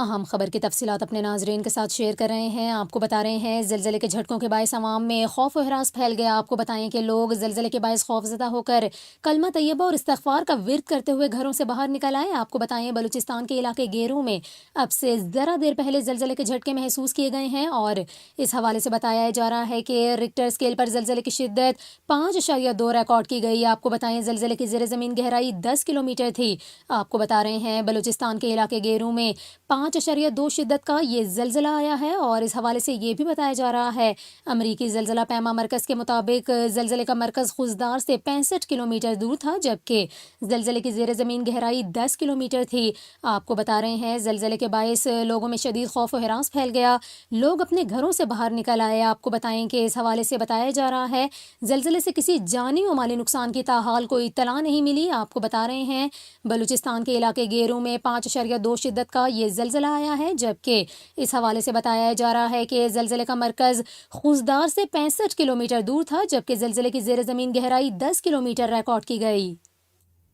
اہم خبر کی تفصیلات اپنے ناظرین کے ساتھ شیئر کر رہے ہیں۔ آپ کو بتا رہے ہیں زلزلے کے جھٹکوں کے باعث عوام میں خوف و ہراس پھیل گیا۔ آپ کو بتائیں کہ لوگ زلزلے کے باعث خوفزدہ ہو کر کلمہ طیبہ اور استغفار کا ورد کرتے ہوئے گھروں سے باہر نکل آئے۔ آپ کو بتائیں بلوچستان کے علاقے گیرو میں اب سے ذرا دیر پہلے زلزلے کے جھٹکے محسوس کیے گئے ہیں، اور اس حوالے سے بتایا جا رہا ہے کہ ریکٹر اسکیل پر زلزلے کی شدت 5.2 ریکارڈ کی گئی۔ آپ کو بتائیں زلزلے کی زیر زمین گہرائی 10 کلومیٹر تھی۔ آپ کو بتا رہے ہیں بلوچستان کے علاقے گیرو میں 5.2 شدت کا یہ زلزلہ آیا ہے، اور اس حوالے سے یہ بھی بتایا جا رہا ہے امریکی زلزلہ پیما مرکز کے مطابق زلزلے کا مرکز خوزدار سے 65 کلومیٹر دور تھا، جبکہ زلزلے کی زیر زمین گہرائی 10 کلومیٹر تھی۔ آپ کو بتا رہے ہیں زلزلے کے باعث لوگوں میں شدید خوف و ہراس پھیل گیا، لوگ اپنے گھروں سے باہر نکل آئے۔ آپ کو بتائیں کہ اس حوالے سے بتایا جا رہا ہے زلزلے سے کسی جانی و مالی نقصان کی تاحال کوئی اطلاع نہیں ملی۔ آپ کو بتا رہے ہیں بلوچستان کے علاقے گیرو میں 5.2 شدت کا یہ زلزلہ آیا ہے، جبکہ اس حوالے سے بتایا جا رہا ہے کہ زلزلے کا مرکز خوزدار سے 65 کلومیٹر دور تھا، جبکہ زلزلے کی زیر زمین گہرائی 10 کلومیٹر ریکارڈ کی گئی۔